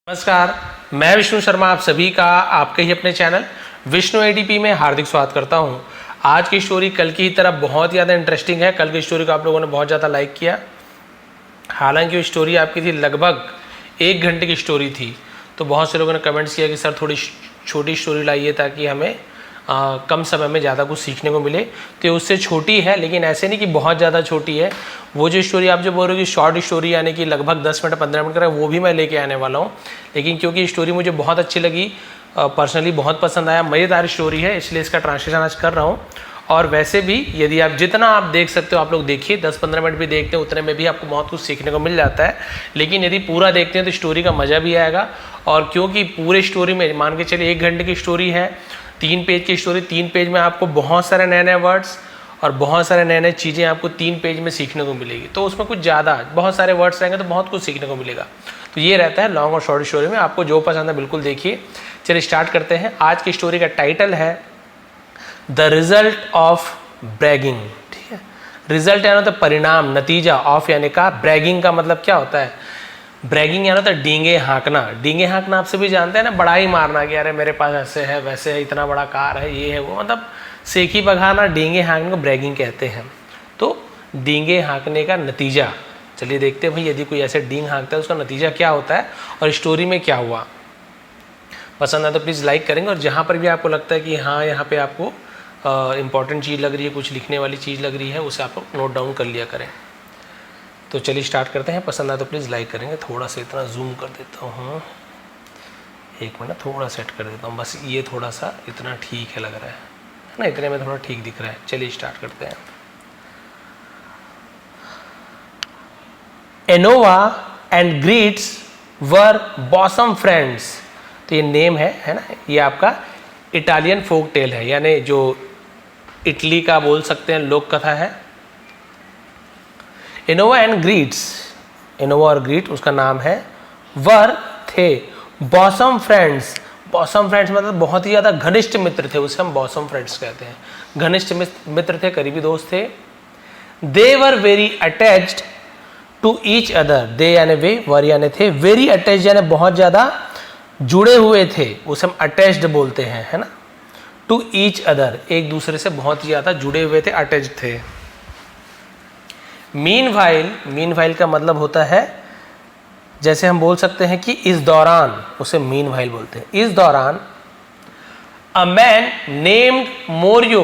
नमस्कार, मैं विष्णु शर्मा आप सभी का आपके ही अपने चैनल विष्णु एडीपी में हार्दिक स्वागत करता हूं। आज की स्टोरी कल की ही तरह बहुत ज़्यादा इंटरेस्टिंग है। कल की स्टोरी को आप लोगों ने बहुत ज़्यादा लाइक किया। हालांकि वो स्टोरी आपकी थी लगभग 1 घंटे की स्टोरी थी, तो बहुत से लोगों ने कमेंट्स किया कि सर थोड़ी छोटी स्टोरी लाइए ताकि हमें कम समय में ज़्यादा कुछ सीखने को मिले। तो ये उससे छोटी है, लेकिन ऐसे नहीं कि बहुत ज़्यादा छोटी है। वो जो स्टोरी आप जो बोल रहे हो कि शॉर्ट स्टोरी यानी कि लगभग 10 मिनट 15 मिनट का, वो भी मैं लेके आने वाला हूँ। लेकिन क्योंकि स्टोरी मुझे बहुत अच्छी लगी, पर्सनली बहुत पसंद आया, मज़ेदार स्टोरी है, इसलिए इसका ट्रांसलेशन आज कर रहा हूँ। और वैसे भी यदि आप जितना आप देख सकते हो आप लोग देखिए, 10-15 मिनट भी देखते हैं उतने में भी आपको बहुत कुछ सीखने को मिल जाता है। लेकिन यदि पूरा देखते हैं तो स्टोरी का मज़ा भी आएगा। और क्योंकि पूरे स्टोरी में मान के चलिए 1 घंटे की स्टोरी है, 3 पेज की स्टोरी, 3 पेज में आपको बहुत सारे नए नए वर्ड्स और बहुत सारे नए नए चीज़ें आपको 3 पेज में सीखने को मिलेगी। तो उसमें कुछ ज़्यादा बहुत सारे वर्ड्स रहेंगे तो बहुत कुछ सीखने को मिलेगा। तो ये रहता है लॉन्ग और शॉर्ट स्टोरी में। आपको जो पसंद है बिल्कुल देखिए। चलिए स्टार्ट करते हैं। आज की स्टोरी का टाइटल है द रिजल्ट ऑफ ब्रैगिंग। ठीक है, रिजल्ट यानी होता है परिणाम, नतीजा, ऑफ यानी का, ब्रैगिंग का मतलब क्या होता है? ब्रैगिंग यानी होता है डींगे हाँकना। डींगे हाँकना आप सभी जानते हैं ना, बड़ा ही मारना कि अरे मेरे पास ऐसे है वैसे है, इतना बड़ा कार है, ये है वो, मतलब सेखी बघाना, डींगे हाँकने को ब्रैगिंग कहते हैं। तो डींगे हाँकने का नतीजा, चलिए देखते हैं भाई यदि कोई ऐसे डींग हाँकता है उसका नतीजा क्या होता है और स्टोरी में क्या हुआ। पसंद है तो प्लीज़ लाइक करेंगे, और जहाँ पर भी आपको लगता है कि हाँ यहाँ पे आपको इंपॉर्टेंट चीज़ लग रही है, कुछ लिखने वाली चीज़ लग रही है, उसे आप नोट डाउन कर लिया करें। तो चलिए स्टार्ट करते हैं। पसंद आए तो प्लीज़ लाइक करेंगे। थोड़ा सा इतना जूम कर देता हूँ, 1 मिनट, थोड़ा सेट कर देता हूँ, बस ये थोड़ा सा इतना ठीक है लग रहा है ना, इतने में थोड़ा ठीक दिख रहा है। चलिए स्टार्ट करते हैं। ANOVA and greets were bosom friends. तो ये नेम है ना, ये आपका इटालियन फोक टेल है, यानी जो इटली का बोल सकते हैं लोक कथा है। एनोवा एंड ग्रीट्स, एनोवा और ग्रीट उसका नाम है, वर थे बॉसम फ्रेंड्स। बॉसम फ्रेंड्स मतलब बहुत ही ज़्यादा घनिष्ठ मित्र थे, उसे हम बॉसम फ्रेंड्स कहते हैं। घनिष्ठ मित्र थे, करीबी दोस्त थे। They were very attached to each other. They यानी वे, वर यानी थे, वेरी अटैच्ड यानी बहुत ज़्यादा जुड़े हुए थे, उसे हम अटैच्ड बोलते हैं, है ना। टू ईच अदर, एक दूसरे से बहुत ही ज़्यादा जुड़े हुए थे, अटैच्ड थे। मीनवाइल, मीनवाइल का मतलब होता है, जैसे हम बोल सकते हैं कि इस दौरान, उसे मीनवाइल बोलते हैं। इस दौरान a man named Morio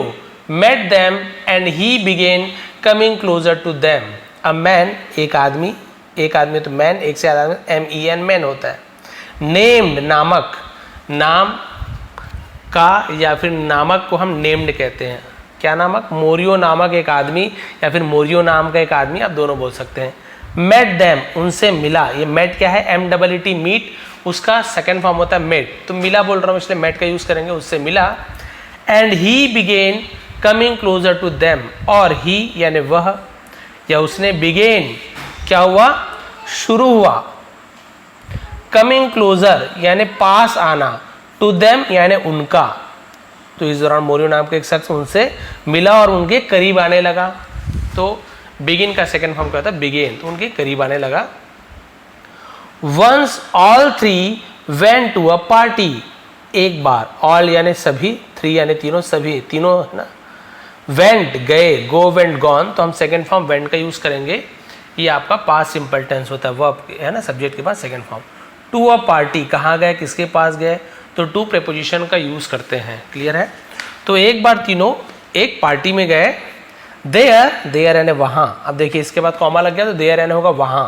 met them and he began coming closer to them. A man, एक आदमी तो मैन, एक से आदमी, MEN मैन होता है। नेम्ड नामक, नाम का या फिर नामक को हम नेम्ड कहते हैं। क्या नामक? मोरियो नामक एक आदमी या फिर मोरियो नाम का एक आदमी, आप दोनों बोल सकते हैं। मेट देम, उनसे मिला। ये मेट क्या है? MEET, मीट, उसका सेकेंड फॉर्म होता है मेट। तो मिला बोल रहा हूँ इसलिए मेट का यूज करेंगे, उससे मिला। And he began coming closer to them, और ही यानी वह या उसने, बिगेन क्या हुआ? शुरू हुआ। कमिंग क्लोजर यानी पास आना, टू देम यानी उनका। तो इस दौरान मोरियो नाम के एक शख्स उनसे मिला और उनके करीब आने लगा। तो बिगिन का सेकंड फॉर्म क्या होता है? बिगेन, तो उनके करीब आने लगा। Once all 3 went to a party. एक बार, ऑल यानी सभी, 3 यानी तीनों, सभी तीनों, है ना। वेंट गए, गो वेंट गॉन, तो हम सेकंड फॉर्म वेंट का यूज करेंगे। ये आपका पास्ट सिंपल टेंस होता है, वर्ब है ना, सब्जेक्ट के बाद second form. To a party, कहाँ गए, किसके पास गए, तो टू प्रेपोजिशन का यूज करते हैं। क्लियर है? तो एक बार तीनों एक पार्टी में गए। देयर यानी वहां। अब देखिए इसके बाद कॉमा लग गया तो देयर यानी होगा वहां।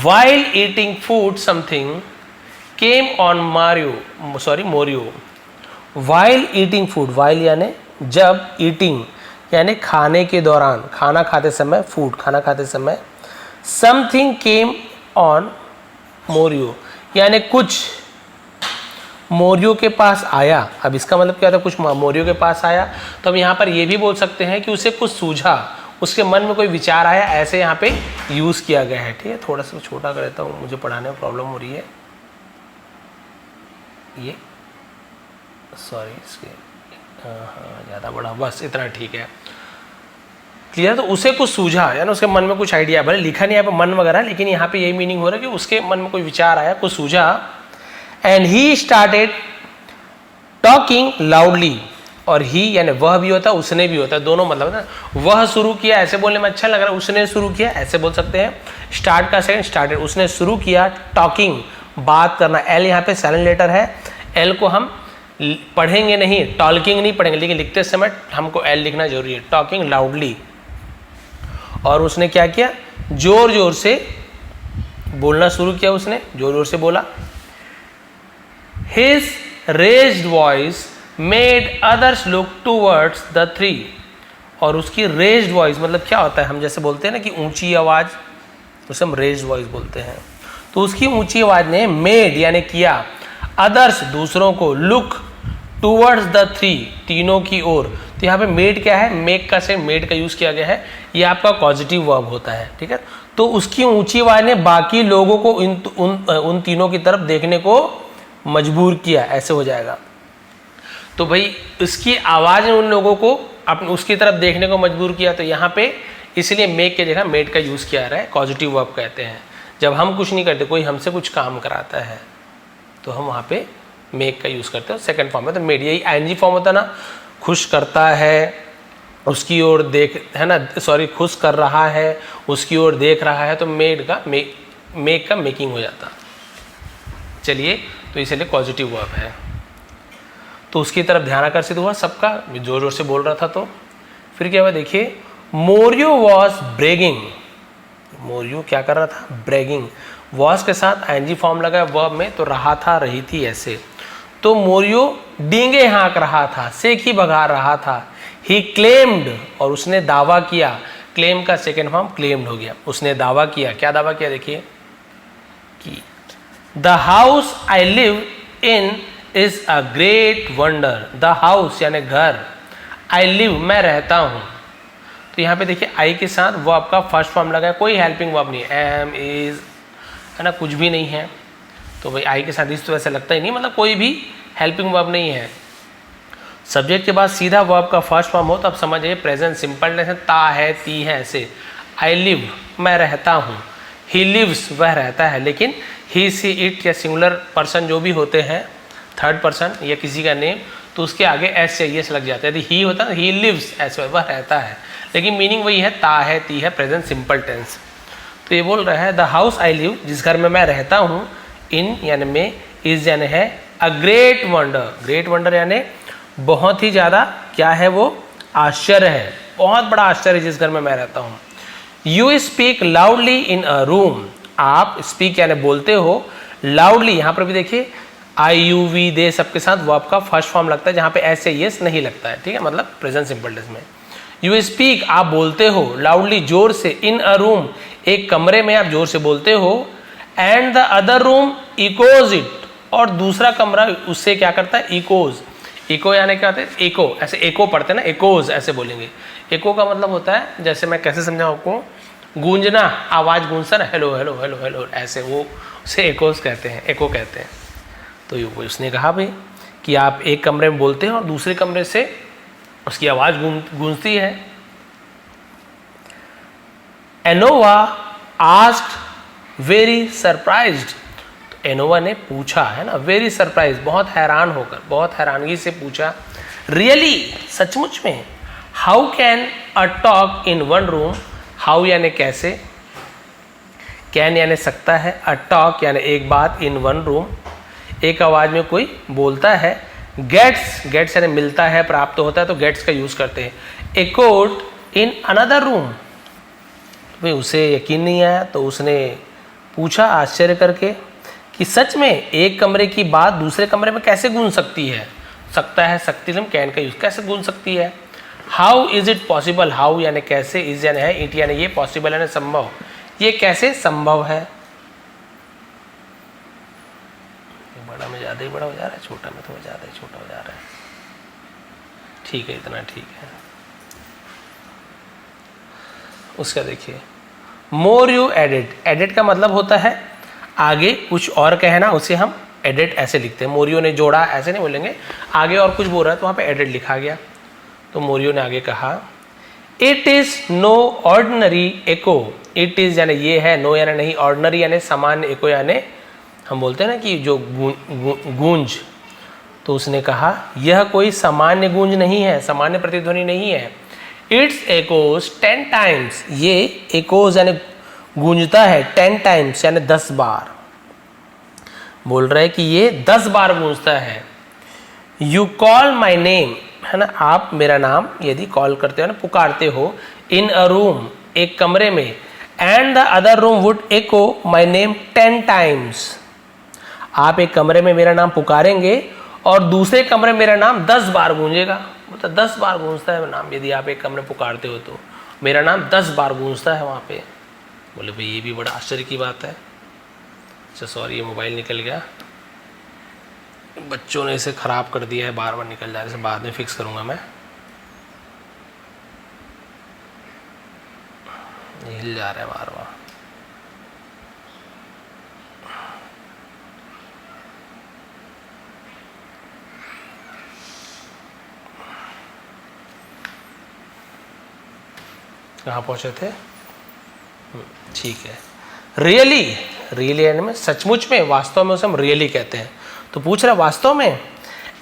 While eating food something came on Moreau. While eating food, while यानी जब, ईटिंग यानी खाने के दौरान, खाना खाते समय, फूड खाना खाते समय, समथिंग केम ऑन मोरियो यानी कुछ मोरियो के पास आया। अब इसका मतलब क्या था? कुछ मोरियो के पास आया, तो हम यहाँ पर ये भी बोल सकते हैं कि उसे कुछ सूझा, उसके मन में कोई विचार आया, ऐसे यहाँ पे यूज किया गया है। ठीक है, थोड़ा सा छोटा कर देता हूँ, मुझे पढ़ाने में प्रॉब्लम हो रही है। ये सॉरी, इसके हाँ ज़्यादा बड़ा, बस इतना ठीक है। क्लियर। तो उसे कुछ सूझा, यानी उसके मन में कुछ आइडिया, भले लिखा नहीं यहाँ पे मन वगैरह, लेकिन यहाँ पे यही मीनिंग हो रहा है कि उसके मन में कोई विचार आया, कुछ सूझा। And he started talking loudly, और ही यानी वह भी होता है, उसने भी होता है, दोनों मतलब ना। वह शुरू किया, ऐसे बोलने में अच्छा लग रहा है, उसने शुरू किया ऐसे बोल सकते हैं। स्टार्ट का सेकंड स्टार्टेड, उसने शुरू किया टॉकिंग, बात करना। एल यहाँ पे साइलेंट लेटर है, एल को हम पढ़ेंगे नहीं, टॉकिंग नहीं पढ़ेंगे, लेकिन लिखते समय हमको एल लिखना जरूरी है। टॉकिंग लाउडली, और उसने क्या किया, जोर जोर से बोलना शुरू किया, उसने जोर जोर से बोला। His raised voice made others look towards the three, और उसकी रेज्ड वॉइस मतलब क्या होता है, हम जैसे बोलते हैं ना कि ऊंची आवाज, उसे हम रेज्ड वॉइस बोलते हैं। तो उसकी ऊंची आवाज ने मेड यानी किया, अदर्स दूसरों को, लुक टूवर्ड्स द थ्री तीनों की ओर। तो यहाँ पे मेड क्या है, मेक का से मेड का यूज किया गया है, ये आपका पॉजिटिव वर्ब होता है, ठीक है। तो उसकी ऊंची आवाज ने बाकी लोगों को उन तीनों की तरफ देखने को मजबूर किया, ऐसे हो जाएगा। तो भाई उसकी आवाज ने उन लोगों को उसकी तरफ देखने को मजबूर किया, तो यहाँ पे इसलिए मेक के जगह मेड का यूज किया रहा है, पॉजिटिव वर्ब कहते हैं। जब हम कुछ नहीं करते, कोई हमसे कुछ काम कराता है, तो हम वहाँ पे मेक का यूज करते हैं सेकंड फॉर्म में। तो मेड यही आईएनजी फॉर्म होता है ना, खुश करता है उसकी ओर देख, है ना, सॉरी खुश कर रहा है उसकी ओर देख रहा है, तो मेड का मेक का मेकिंग हो जाता। चलिए, तो इसलिए पॉजिटिव वर्ब है। तो उसकी तरफ ध्यान आकर्षित हुआ सबका, जोर जोर से बोल रहा था। तो फिर क्या हुआ देखिए, मोरियो वॉज ब्रेगिंग, मोरियो क्या कर रहा था, ब्रेगिंग। वॉज के साथ आईएनजी फॉर्म लगा वर्ब में, तो रहा था, रही थी, ऐसे। तो मोरियो डींगे हाँक रहा था, सेखी भगा रहा था। ही क्लेम्ड, और उसने दावा किया, क्लेम का सेकेंड फॉर्म क्लेम्ड हो गया। उसने दावा किया, क्या दावा किया देखिए, कि the house I live in is a great wonder. The house यानी घर, आई लिव मैं रहता हूँ। तो यहाँ पे देखिए आई के साथ वो आपका फर्स्ट फॉर्म लगा है, कोई हेल्पिंग वर्ब नहीं, एम इज, है ना, कुछ भी नहीं है। तो भाई आई के साथ इस तो वैसे लगता ही नहीं, मतलब कोई भी हेल्पिंग वर्ब नहीं है। सब्जेक्ट के बाद सीधा वर्ब का फर्स्ट फॉर्म हो तो आप समझिए प्रेजेंट सिंपल टेंस, ता है, ती है, ऐसे। आई लिव मैं रहता हूँ, ही लिव्स वह रहता है, लेकिन ही, सी, इट या सिंगुलर पर्सन जो भी होते हैं, थर्ड पर्सन या किसी का नेम, तो उसके आगे एस चाहिए लग जाता है। यदि ही होता है ही लिव्स, ऐसे वह रहता है, लेकिन मीनिंग वही है, ता है, ती है, प्रेजेंट सिंपल टेंस। तो ये बोल रहा है द हाउस आई लिव, जिस घर में मैं रहता हूँ, इन यानी में, इज यानी है, a great wonder, great wonder यानी बहुत ही ज़्यादा क्या है वो, आश्चर्य है, बहुत बड़ा आश्चर्य जिस घर में मैं रहता हूँ। You speak loudly in a room, आप स्पीक यानी बोलते हो, लाउडली यहाँ पर भी देखिए आई यू वी दे सबके साथ वो आपका फर्स्ट फॉर्म लगता है, जहाँ पे ऐसे यस नहीं लगता है, ठीक है, मतलब प्रेजेंट सिंपल टेंस में। यू स्पीक आप बोलते हो, लाउडली जोर से, इन अ रूम एक कमरे में आप जोर से बोलते हो, and the other room echoes it, और दूसरा कमरा उससे क्या करता है, इकोज। इको यानी क्या होता है, एको, ऐसे एको पढ़ते हैं ना, एकोज ऐसे बोलेंगे। एको का मतलब होता है, जैसे मैं कैसे समझाऊं आपको, गूंजना, आवाज गूंजता ना, हेलो हेलो हेलो हेलो, ऐसे, वो उसे एकोज कहते हैं, एको कहते हैं। तो उसने कहा भाई कि आप एक कमरे में बोलते हैं और दूसरे कमरे से उसकी आवाज गूंजती है। एनोवा आस्क्ड वेरी सरप्राइज्ड, तो एनोवा ने पूछा, है ना, वेरी सरप्राइज बहुत हैरान होकर, बहुत हैरानगी से पूछा, रियली सचमुच में, how can a talk in one room, how यानी कैसे, कैन यानी सकता है, अ टॉक यानी एक बात, इन वन रूम एक आवाज में कोई बोलता है, गेट्स, गेट्स यानी मिलता है, प्राप्त होता है, तो गेट्स का यूज करते हैं, एकोड इन अनदर रूम, भाई उसे यकीन नहीं आया तो उसने पूछा आश्चर्य करके कि सच में एक कमरे की बात दूसरे कमरे में कैसे गूंज सकती है, सकता है, सकती है, कैन का यूज, कैसे गूंज सकती है। How is it possible, how यानी कैसे, इज यानी है, इट यानी ये, पॉसिबल यानी संभव, ये कैसे संभव है। बड़ा में ज़्यादा ही बड़ा हो जा रहा है, छोटा में थोड़ा ज़्यादा ही छोटा हो जा रहा है, ठीक है, इतना ठीक है। उसका देखिए, मोर यू एडिट, एडिट का मतलब होता है आगे कुछ और कहना, उसे हम एडिट ऐसे लिखते हैं, मोरियो ने जोड़ा ऐसे नहीं बोलेंगे, आगे और कुछ बोल रहा है तो वहाँ पे एडिट लिखा गया। तो मोरियो ने आगे कहा, it is no ordinary echo, it is यानी ये है, नो यानी नहीं, ऑर्डिनरी यानी सामान्य, एको यानी हम बोलते हैं ना कि जो गूंज। तो उसने कहा यह कोई सामान्य गूंज नहीं है, सामान्य प्रतिध्वनि नहीं है। इट्स एकोज 10 टाइम्स, ये एकोज यानी गूंजता है 10 टाइम्स यानी 10 बार। बोल रहा है कि ये 10 बार गूंजता है। यू कॉल माई नेम, है ना, आप मेरा नाम यदि कॉल करते हो ना, पुकारते हो, इन अ रूम, एक कमरे में, and the other room would echo my name 10 times. आप एक कमरे में मेरा नाम पुकारेंगे और दूसरे कमरे में मेरा नाम 10 बार गूंजेगा, मतलब 10 बार गूंजता है नाम। यदि आप एक कमरे पुकारते हो तो मेरा नाम 10 बार गूंजता है वहाँ पे। बोले भाई ये भी बड़ा आश्चर्य की बात है। अच्छा सॉरी, ये मोबाइल निकल गया, बच्चों ने इसे ख़राब कर दिया है, बार बार निकल जा रहा है, इसे बाद में फिक्स करूँगा मैं। हिल जा रहा है बार बार। कहाँ पहुँचे थे? ठीक है। रियली, रियली यानी में सचमुच में, वास्तव में उसे हम रियली कहते हैं। तो पूछ रहा वास्तव में।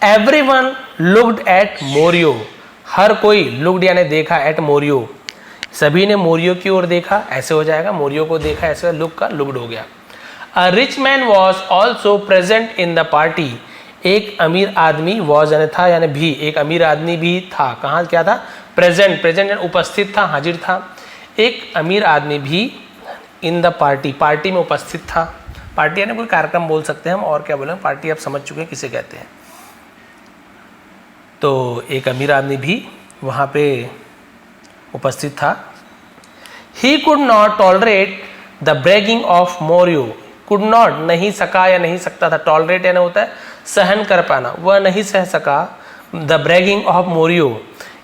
एवरीवन लुक्ड एट मोरियो, हर कोई, लुक्ड यानी देखा, एट मोरियो, सभी ने मोरियो की ओर देखा, ऐसे हो जाएगा, मोरियो को देखा, ऐसे लुक का लुक्ड हो गया। A rich man was also present in the party, एक अमीर आदमी, वॉज यानी था यानी भी, एक अमीर आदमी भी था। कहाँ क्या था? प्रेजेंट, प्रेजेंट यानी उपस्थित था, हाजिर था। एक अमीर आदमी भी इन द पार्टी, पार्टी में उपस्थित था। पार्टी यानी कोई कार्यक्रम बोल सकते हैं हम, और क्या बोलें, पार्टी आप समझ चुके हैं किसे कहते हैं। तो एक अमीर आदमी भी वहाँ पे उपस्थित था। ही could not tolerate the bragging of Moreau, could not नहीं सका या नहीं सकता था, टॉलरेट यानी होता है सहन कर पाना, वह नहीं सह सका, द ब्रैगिंग ऑफ मोरियो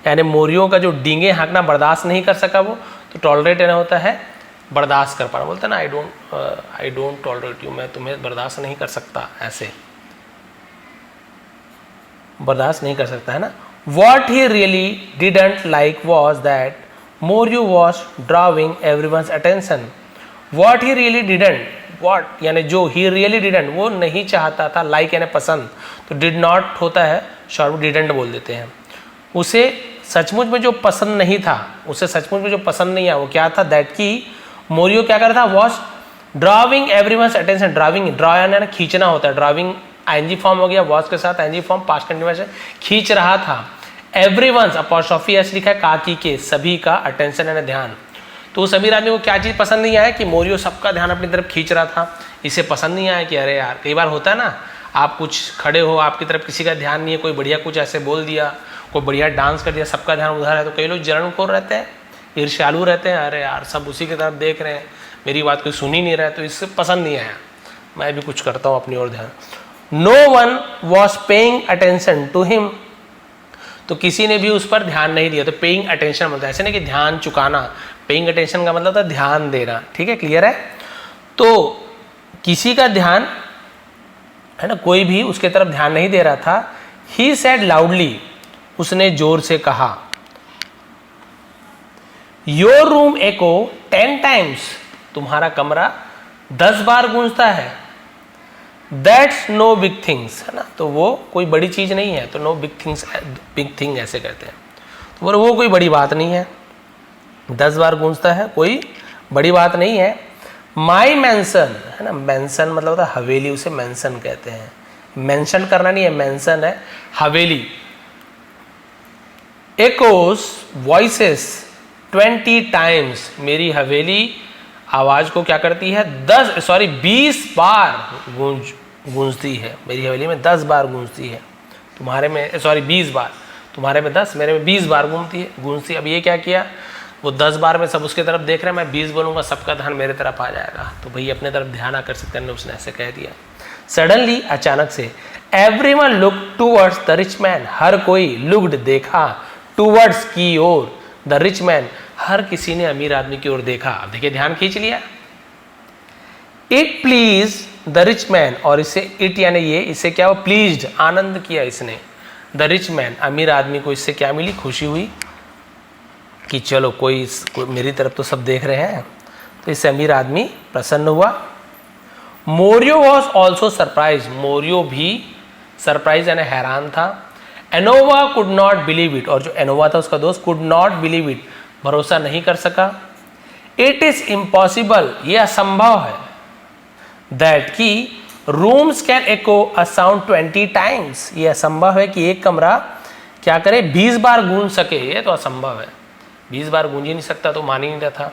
यानी मोरियो का जो डींगे हाँकना बर्दाश्त नहीं कर सका वो, तो टॉलरेट यानी होता है बर्दाश्त कर पाना, बोलते हैं ना आई डोंट टॉलरेट यू, मैं तुम्हें बर्दाश्त नहीं कर सकता, ऐसे बर्दाश्त नहीं कर सकता, है ना। What he really didn't like was that Morio was drawing everyone's attention. What he really didn't, what यानी जो, ही रियली डिडंट वो नहीं चाहता था, लाइक यानी पसंद, तो डिड नॉट होता है शॉर्ट, डिडंट बोल देते हैं। उसे सचमुच में जो पसंद नहीं था, उसे सचमुच में जो पसंद नहीं आया वो क्या था? दैट की मोरियो क्या कर रहा था? Was drawing everyone's attention, drawing, draw यानी खींचना होता है, ड्राविंग आईएनजी फॉर्म हो गया, वॉज के साथ आईएनजी फॉर्म पास्ट कंटिन्यूअस है, खींच रहा था। एवरीवन्स अपॉस्ट्रोफी एस लिखा है, काकी के, सभी का, अटेंशन यानी ध्यान। तो उस अमीर आदमी को क्या चीज़ पसंद नहीं आया कि मोरियो सबका ध्यान अपनी तरफ खींच रहा था, इसे पसंद नहीं आया कि अरे यार, कई बार होता है ना, आप कुछ खड़े हो, आपकी तरफ किसी का ध्यान नहीं है, कोई बढ़िया कुछ ऐसे बोल दिया, कोई बढ़िया डांस कर दिया, सबका ध्यान उधर है, तो कई लोग जलनखोर रहते हैं, ईर्ष्यालु रहते हैं, अरे यार सब उसी की तरफ देख रहे हैं, मेरी बात कोई सुन ही नहीं रहा है, तो इससे पसंद नहीं आया, मैं भी कुछ करता हूँ अपनी ओर ध्यान। No one was paying attention to him, तो किसी ने भी उस पर ध्यान नहीं दिया। तो पेइंग अटेंशन मतलब ऐसे नहीं कि ध्यान चुकाना, पेइंग अटेंशन का मतलब था ध्यान देना, ठीक है, क्लियर है। तो किसी का ध्यान, है ना, कोई भी उसके तरफ ध्यान नहीं दे रहा था। ही सेड लाउडली, उसने जोर से कहा। योर रूम एको 10 टाइम्स, तुम्हारा कमरा 10 बार गूंजता है। दैट्स नो बिग थिंग्स, है ना, तो वो कोई बड़ी चीज नहीं है, तो no big things, big thing ऐसे कहते हैं, तो वो कोई बड़ी बात नहीं है, 10 बार गूंजता है, कोई बड़ी बात नहीं है। माई मैंसन, है ना, मैंसन मतलब होता है हवेली, उसे मैंसन कहते हैं, मेंशन करना नहीं है, मैंसन है हवेली। एकोस वॉइसेस 20 टाइम्स, मेरी हवेली आवाज को क्या करती है? 20 बार गूंजती है, मेरी हवेली में 10 बार गूंजती है, तुम्हारे में 20 बार, तुम्हारे में 10, मेरे में 20 बार गूंजती है। अब ये क्या किया, वो 10 बार में सब उसके तरफ देख रहे हैं, मैं 20 बोलूँगा, सबका ध्यान मेरे तरफ आ जाएगा, तो भाई अपने तरफ ध्यान आकर्षित करने उसने ऐसे कह दिया। सडनली, अचानक से, everyone look towards the rich man, हर कोई, लुक्ड देखा, टूवर्ड्स की ओर, द रिच मैन, हर किसी ने अमीर आदमी की ओर देखा। अब देखिए ध्यान खींच लिया। It please the rich man, और इसे इट यानी ये, इससे क्या हुआ? प्लीज्ड, आनंद किया इसने। द रिच मैन, अमीर आदमी को इससे क्या मिली? खुशी हुई। कि चलो कोई मेरी तरफ तो सब देख रहे हैं, तो इससे अमीर आदमी प्रसन्न हुआ। Moreau was also surprise, Moreau भी सरप्राइज यानी हैरान था। ANOVA could not believe it, और जो एनोवा था उसका दोस्त, कुड नॉट बिलीव इट, भरोसा नहीं कर सका। इट इज इम्पॉसिबल, ये असंभव है, दैट की rooms can echo a sound 20 times, ये असंभव है कि एक कमरा क्या करे 20 बार गूंज सके, ये तो असंभव है, 20 बार गूंज ही नहीं सकता, तो मान ही नहीं रहा था।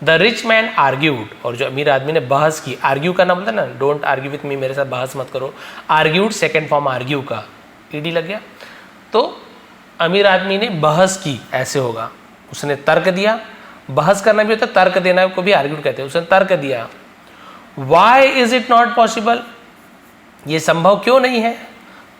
द रिच मैन आर्ग्यूड, और जो अमीर आदमी ने बहस की, आर्ग्यू करना बोलता ना, डोंट आर्ग्यू विथ मी, मेरे साथ बहस मत करो, आर्ग्यूड सेकेंड फॉर्म आर्ग्यू का, ईडी लग गया। तो अमीर आदमी ने बहस की, ऐसे होगा, उसने तर्क दिया, बहस करना भी होता है, तर्क देना को भी आर्ग्यूड कहते हैं, उसने तर्क दिया। Why is it not possible, ये संभव क्यों नहीं है,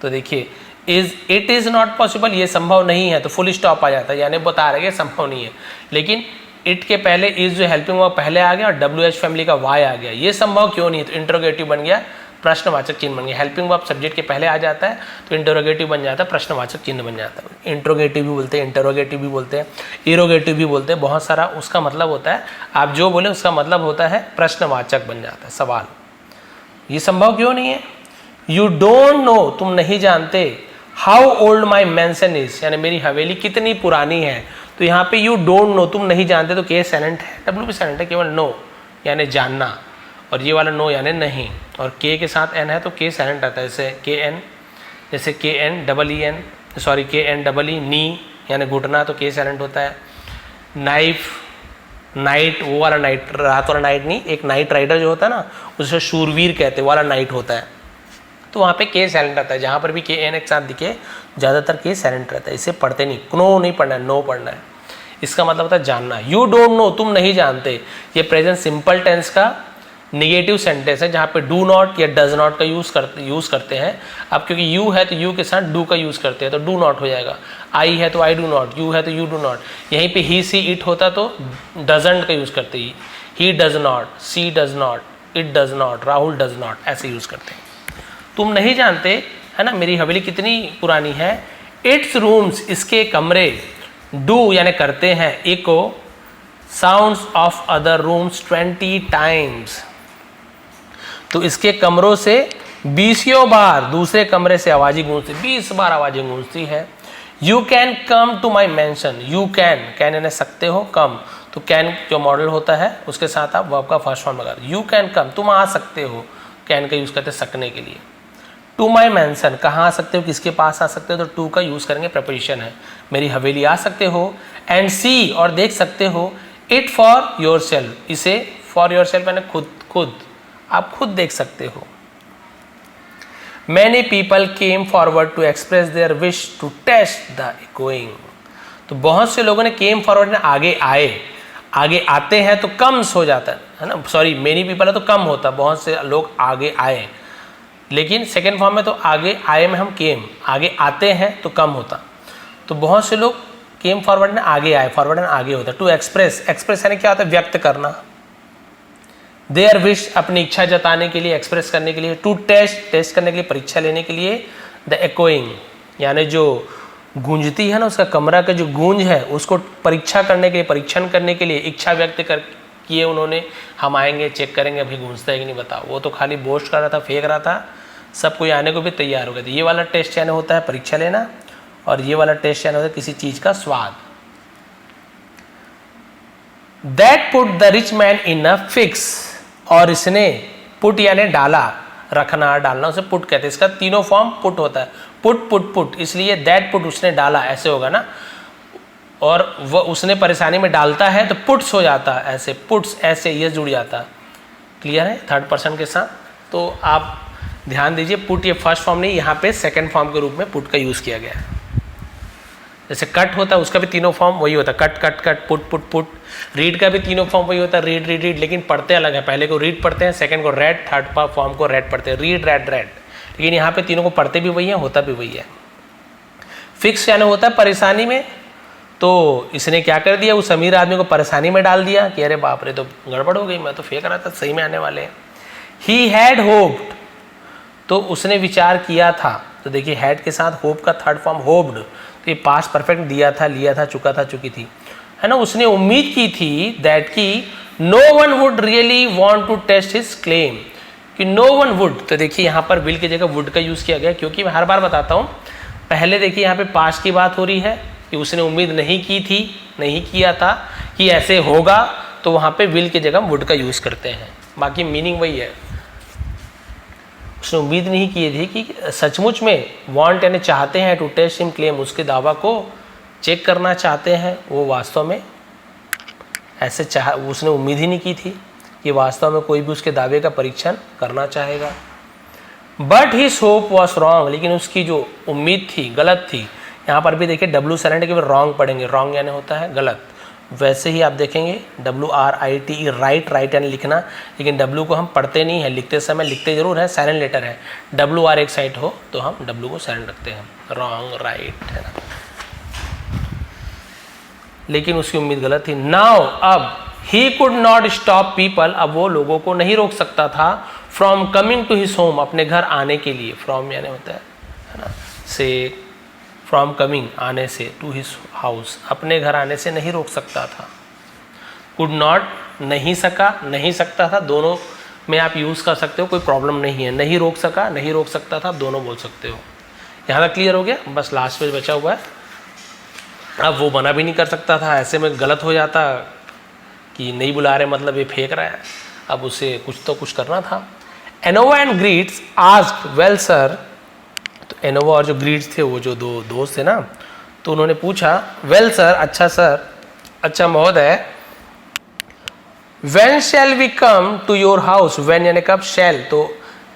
तो देखिए इट इज नॉट पॉसिबल, ये संभव नहीं है, तो फुल स्टॉप आ जाता है, यानी बता रहे हैं संभव नहीं है, लेकिन इट के पहले इज जो हेल्पिंग वर्ब पहले आ गया और WH फैमिली का वाई आ गया, ये संभव क्यों नहीं है, तो इंटरोगेटिव बन गया, प्रश्नवाचक चिन्ह बन गया। हेल्पिंग वर्ब सब्जेक्ट के पहले आ जाता है तो इंटरोगेटिव बन जाता है, प्रश्नवाचक चिन्ह बन जाता है। इंटरोगेटिव भी बोलते हैं, इंटरोगेटिव भी बोलते हैं, इरोगेटिव भी बोलते हैं, बहुत सारा उसका मतलब होता है, आप जो बोले उसका मतलब होता है प्रश्नवाचक बन जाता है, सवाल। ये संभव क्यों नहीं है। यू डोंट नो, तुम नहीं जानते, हाउ ओल्ड माई मैंसन इज, यानी मेरी हवेली कितनी पुरानी है, तो यहाँ पे यू डोंट नो, तुम नहीं जानते, तो के साइलेंट है, W भी साइलेंट है, केवल नो यानी जानना, और ये वाला नो यानी नहीं, और के के साथ एन है तो के साइलेंट आता है, जैसे के एन, जैसे K N double E N, sorry K N double E, knee यानी घुटना, तो के साइलेंट होता है। नाइफ, नाइट, वो वाला नाइट, रात वाला नाइट नहीं, एक नाइट राइडर जो होता है ना, उसे शूरवीर कहते हैं, वाला नाइट होता है, तो वहाँ पे के साइलेंट आता है, जहाँ पर भी के एन एक साथ दिखे ज़्यादातर के साइलेंट रहता है, इसे पढ़ते नहीं, नो नहीं पढ़ना है, नो पढ़ना है, इसका मतलब होता है जानना। यू डोंट नो, तुम नहीं जानते, ये प्रेजेंट सिंपल टेंस का निगेटिव सेंटेंस है, जहाँ पे डू नॉट या डज नॉट का यूज़ करते हैं। अब क्योंकि यू है तो यू के साथ डू का यूज़ करते हैं, तो डू नॉट हो जाएगा। आई है तो आई डू नॉट, यू है तो यू डू नॉट, यहीं पे ही सी इट होता तो डजंट का यूज़ करते, he does not, she does not, it does not, Rahul does not, ऐसे यूज़ करते हैं। तुम नहीं जानते, है ना, मेरी हवेली कितनी पुरानी है। इट्स रूम्स, इसके कमरे, डू यानी करते हैं, echo sounds of other rooms 20 times, तो इसके कमरों से 20 बार दूसरे कमरे से आवाज़ें गूंजती, 20 बार आवाज़ें गूंजती है। You can come to my mansion, you can यानी सकते हो, कम, तो कैन जो मॉडल होता है उसके साथ आप वर्ब का फर्स्ट फॉर्म लगा दो, यू कैन कम, तुम आ सकते हो, कैन का यूज़ करते हैं सकने के लिए। टू माई मैंसन, कहाँ आ सकते हो, किसके पास आ सकते हो, तो टू का यूज़ करेंगे, प्रपोजिशन है, मेरी हवेली आ सकते हो। एंड सी, और देख सकते हो। इट फॉर योर सेल्फ, इसे फॉर योर सेल्फ यानी खुद, आप खुद देख सकते हो। Many people came forward to express their wish to test the echoing, तो बहुत से लोगों ने केम फॉरवर्ड, आगे आए, आगे आते हैं तो कम्स हो जाता है ना, सॉरी मेनी पीपल है तो कम होता, बहुत से लोग आगे आए, लेकिन सेकेंड फॉर्म में तो आगे आए में हम केम, आगे आते हैं तो कम होता, तो बहुत से लोग केम फॉरवर्ड ने आगे आए, फॉरवर्ड ने आगे होता। टू एक्सप्रेस, एक्सप्रेस यानी क्या होता है, व्यक्त करना। देयर विश, अपनी इच्छा जताने के लिए, एक्सप्रेस करने के लिए। टू टेस्ट, टेस्ट करने के लिए, परीक्षा लेने के लिए। द एकोइंग यानी जो गूंजती है ना, उसका कमरा का जो गूंज है उसको परीक्षा करने के लिए, परीक्षण करने के लिए इच्छा व्यक्त कर किए उन्होंने, हम आएंगे चेक करेंगे अभी गूंजता है कि नहीं बताओ। वो तो खाली बोस्ट कर रहा था, फेंक रहा था, सब कोई आने को भी तैयार हो गए थे। ये वाला टेस्ट यानी होता है परीक्षा लेना, और ये वाला टेस्ट यानी होता है किसी चीज़ का स्वाद। That put the rich man in a fix, और इसने पुट यानी डाला, रखना, डालना, उसे पुट कहते हैं। इसका तीनों फॉर्म पुट होता है, पुट पुट पुट, इसलिए दैट पुट उसने डाला ऐसे होगा ना, और वह उसने परेशानी में डालता है तो पुट्स हो जाता है ऐसे, पुट्स ऐसे ये जुड़ जाता। क्लियर है थर्ड पर्सन के साथ। तो आप ध्यान दीजिए, पुट ये फर्स्ट फॉर्म नहीं, यहाँ पे सेकंड फॉर्म के रूप में पुट का यूज़ किया गया है। जैसे कट होता है उसका भी तीनों फॉर्म वही होता है, cut cut cut, put put put. Read का भी तीनों फॉर्म वही होता है, रीड रीड रीड, लेकिन पढ़ते अलग है। पहले को रीड पढ़ते हैं, सेकंड को रेड, थर्ड फॉर्म को रेड पढ़ते हैं, रीड रेड रेड। लेकिन यहाँ पे तीनों को पढ़ते भी वही है, होता भी वही है। फिक्स यानी होता है परेशानी में, तो इसने क्या कर दिया, उस अमीर आदमी को परेशानी में डाल दिया कि अरे बाप रे तो गड़बड़ हो गई, मैं तो फेंक रहा था सही में आने वाले हैं। ही हैड होप्ड, तो उसने विचार किया था। तो देखिए हैड के साथ होप का थर्ड फॉर्म होप्ड, तो ये पास्ट परफेक्ट दिया था, लिया था, चुका था, चुकी थी। है ना, उसने उम्मीद की थी दैट कि no one would really want to test his claim, कि नो वन वुड, तो देखिए यहाँ पर विल की जगह वुड का यूज किया गया, क्योंकि मैं हर बार बताता हूँ, पहले देखिए यहाँ पे पास्ट की बात हो रही है कि उसने उम्मीद नहीं की थी, नहीं किया था कि ऐसे होगा, तो वहाँ पे विल की जगह वुड का यूज करते हैं, बाकी मीनिंग वही है। उसने उम्मीद नहीं की थी कि सचमुच में वांट यानी चाहते हैं, टू टेस्ट हिम क्लेम, उसके दावा को चेक करना चाहते हैं, वो वास्तव में ऐसे उसने उम्मीद ही नहीं की थी कि वास्तव में कोई भी उसके दावे का परीक्षण करना चाहेगा। But his hope was wrong, लेकिन उसकी जो उम्मीद थी गलत थी। यहाँ पर भी देखिए डब्ल्यू साइलेंट के रॉन्ग पढ़ेंगे, रॉन्ग यानी होता है गलत, वैसे ही आप देखेंगे WRITE राइट यानी लिखना, लेकिन W को हम पढ़ते नहीं है, लिखते समय लिखते जरूर है, साइलेंट लेटर है, WR एक साइड हो तो हम W को साइलेंट रखते हैं, रॉन्ग राइट है ना, लेकिन उसकी उम्मीद गलत थी। नाउ अब he could not stop people, अब वो लोगों को नहीं रोक सकता था, from coming to his home, अपने घर आने के लिए, फ्रॉम यानी होता है ना, से फ्रॉम कमिंग आने से, टू हिज हाउस अपने घर आने से नहीं रोक सकता था। कुड नॉट नहीं सका, नहीं सकता था, दोनों में आप यूज़ कर सकते हो, कोई प्रॉब्लम नहीं है, नहीं रोक सका, नहीं रोक सकता था, दोनों बोल सकते हो। यहाँ तक क्लियर हो गया, बस लास्ट पेज बचा हुआ है। अब वो मना भी नहीं कर सकता था, ऐसे में गलत हो जाता कि नहीं बुला रहे मतलब ये फेंक रहा है, अब उसे कुछ तो कुछ करना था। ANOVA and grids asked well sir, तो एनोवा और जो ग्रीड्स थे वो जो दो दोस्त थे ना, तो उन्होंने पूछा वेल सर, अच्छा सर, अच्छा महोदय, when shall we come to your house, when यानी कब, शैल तो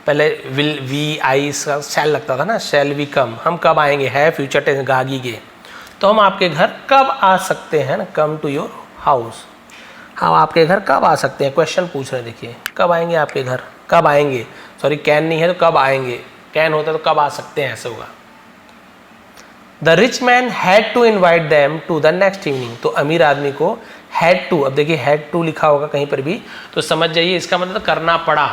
पहले विल वी आई का शैल लगता था ना, शैल वी कम, हम कब आएंगे, है फ्यूचर टेंस गागी के, तो हम आपके घर कब आ सकते हैं ना, कम टू योर हाउस, हम आपके घर कब आ सकते हैं, क्वेश्चन पूछ रहे हैं, देखिए कब आएंगे आपके घर, कब आएंगे, सॉरी कैन नहीं है तो कब आएंगे, कैन होता तो कब आ सकते हैं, ऐसे होगा। The rich man had to invite them to the next evening, तो अमीर आदमी को हैड टू, अब देखिए हैड टू लिखा होगा कहीं पर भी तो समझ जाइए इसका मतलब करना पड़ा।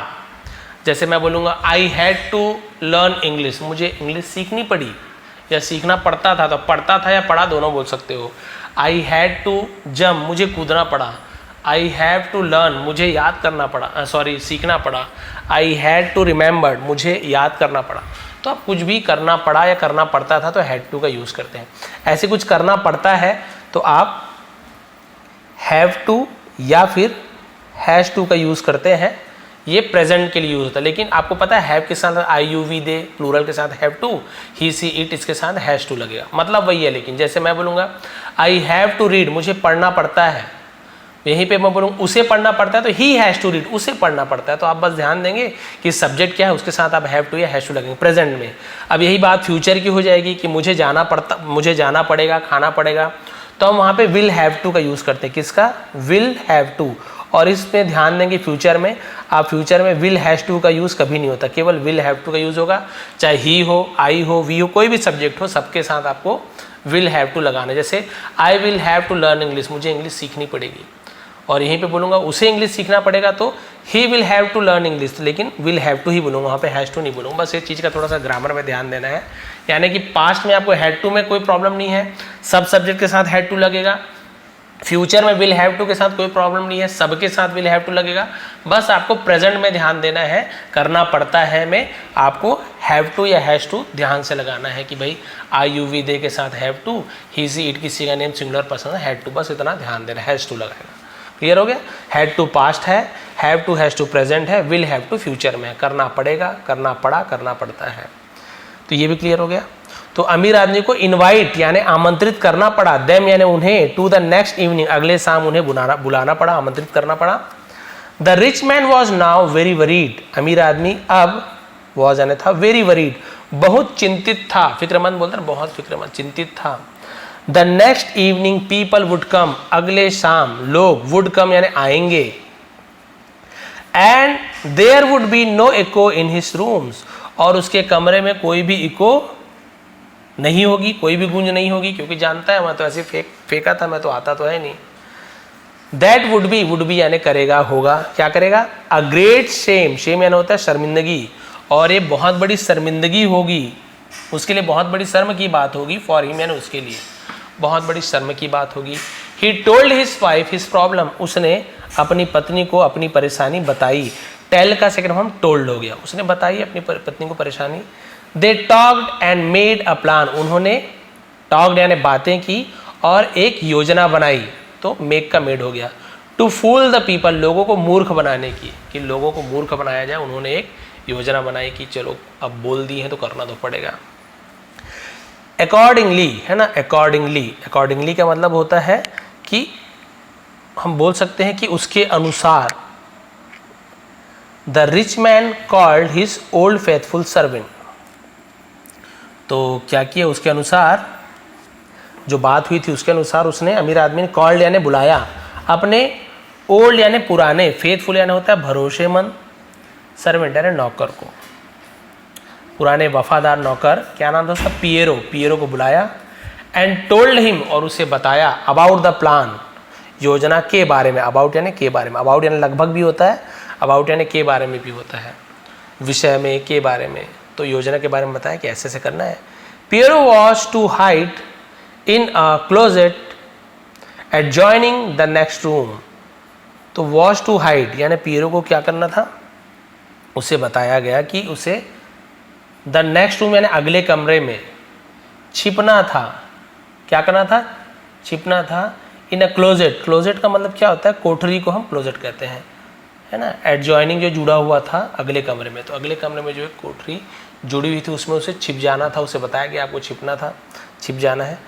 जैसे मैं बोलूँगा I had to learn English, मुझे इंग्लिश सीखनी पड़ी या सीखना पड़ता था, तो पढ़ता था या पढ़ा दोनों बोल सकते हो। आई हैड टू जंप, मुझे कूदना पड़ा। आई हैव टू लर्न, मुझे याद करना पड़ा, सॉरी सीखना पड़ा। आई हैड टू रिमेंबर, मुझे याद करना पड़ा। तो आप कुछ भी करना पड़ा या करना पड़ता था तो हैड टू का यूज़ करते हैं। ऐसे कुछ करना पड़ता है तो आप हैव टू या फिर हैज़ टू का यूज़ करते हैं, ये प्रेजेंट के लिए यूज होता है। लेकिन आपको पता है हैव के साथ I you we they, plural के साथ have to, he she it, इसके साथ हैज टू लगेगा, मतलब वही है। लेकिन जैसे मैं बोलूँगा आई हैव टू रीड, मुझे पढ़ना पड़ता है, यहीं पे मैं बोलूँ उसे पढ़ना पड़ता है तो ही हैज़ टू रीड, उसे पढ़ना पड़ता है। तो आप बस ध्यान देंगे कि सब्जेक्ट क्या है उसके साथ आप हैव टू या हैज़ टू लगेंगे प्रेजेंट में। अब यही बात फ्यूचर की हो जाएगी कि मुझे जाना पड़ेगा, खाना पड़ेगा, तो हम वहाँ पे विल हैव टू का यूज़ करते हैं। किसका? Will have to. और इसमें ध्यान देंगे फ्यूचर में, आप फ्यूचर में विल हैज़ टू का यूज़ कभी नहीं होता, केवल विल हैव टू का यूज़ होगा। चाहे ही हो, आई हो, वी हो, कोई भी सब्जेक्ट हो, सबके साथ आपको विल हैव टू लगाना। जैसे I will have to learn English, मुझे इंग्लिश सीखनी पड़ेगी। और यहीं पे बोलूँगा उसे इंग्लिश सीखना पड़ेगा तो he will have to learn English, लेकिन विल हैव टू ही बोलूँगा, वहाँ पे हैज़ टू नहीं बोलूँगा। बस ये चीज़ का थोड़ा सा ग्रामर में ध्यान देना है। यानी कि पास्ट में आपको हैड टू में कोई प्रॉब्लम नहीं है, सब सब्जेक्ट के साथ हैड टू लगेगा। फ्यूचर में विल हैव टू के साथ कोई प्रॉब्लम नहीं है, सबके साथ विल हैव टू लगेगा। बस आपको प्रेजेंट में ध्यान देना है, करना पड़ता है में आपको हैव टू या हैज़ टू ध्यान से लगाना है कि भाई आई यू वी दे के साथ have to, he she it किसी का नेम सिंगुलर पर्सन है, हैड टू, बस इतना ध्यान देना, हैज़ टू लगाएगा। क्लियर हो गया? हैड टू पास्ट है, have to has to present है, विल हैव टू फ्यूचर में, करना पड़ेगा, करना पड़ा, करना पड़ता है। तो ये भी क्लियर हो गया। तो अमीर आदमी को इनवाइट यानी आमंत्रित करना पड़ा, देम यानी उन्हें, टू द नेक्स्ट इवनिंग अगले शाम उन्हें बुलाना पड़ा, आमंत्रित करना पड़ा। The rich man was now very worried, अमीर आदमी अब वॉज यानी था, वेरी वरीड बहुत चिंतित था, फिक्रमंद बोलते हैं बहुत फिक्रमंद, चिंतित था। The next evening people would come, अगले शाम लोग, वुड कम यानी आएंगे। And there would be no echo in his rooms, और उसके कमरे में कोई भी इको नहीं होगी, कोई भी गूंज नहीं होगी, क्योंकि जानता है मैं तो ऐसे फेंका था, मैं तो आता तो है नहीं। दैट वुड बी यानी करेगा, होगा, क्या करेगा? अ ग्रेट शेम, शेम यानी होता है शर्मिंदगी, और ये बहुत बड़ी शर्मिंदगी होगी, उसके लिए बहुत बड़ी शर्म की बात होगी, फॉर हिम यानी उसके लिए बहुत बड़ी शर्म की बात होगी। He told his wife his problem, उसने अपनी पत्नी को अपनी परेशानी बताई। टेल का सेकंड फॉर्म टोल्ड हो गया, उसने बताई अपनी पत्नी को परेशानी। They talked and made a plan, उन्होंने टॉक्ड यानी बातें की और एक योजना बनाई, तो मेक का मेड हो गया। टू फूल द पीपल, लोगों को मूर्ख बनाने की, कि लोगों को मूर्ख बनाया जाए, उन्होंने एक योजना बनाई कि चलो अब बोल दी है तो करना तो पड़ेगा। अकॉर्डिंगली है ना, अकॉर्डिंगली का मतलब होता है कि हम बोल सकते हैं कि उसके अनुसार। The rich man called his old faithful servant, तो क्या किया उसके अनुसार, जो बात हुई थी उसके अनुसार उसने, अमीर आदमी ने कॉल्ड यानी बुलाया अपने ओल्ड यानी पुराने, फेथफुल यानी होता है भरोसेमंद, सर्वेंट यानी नौकर को, पुराने वफादार नौकर, क्या नाम था उसका, पियरो को बुलाया। एंड टोल्ड हिम, और उसे बताया, अबाउट द प्लान, योजना के बारे में, अबाउट यानी के बारे में, अबाउट यानी लगभग भी होता है, अबाउट यानी के बारे में भी होता है, विषय में, के बारे में, तो योजना के बारे में बताया कि ऐसे ऐसे करना है। Piero was to hide in a closet adjoining the next room, तो वॉज टू हाइड यानी पियरो को क्या करना था, उसे बताया गया कि उसे द नेक्स्ट रूम यानी अगले कमरे में छिपना था। क्या करना था, छिपना था। इन अ क्लोजेट, क्लोजेट का मतलब क्या होता है, कोठरी को हम क्लोजेट कहते हैं, है ना। एडजॉइनिंग जो जुड़ा हुआ था अगले कमरे में, तो अगले कमरे में जो एक कोठरी जुड़ी हुई थी उसमें उसे छिप जाना था, उसे बताया कि आपको छिपना था, छिप जाना है।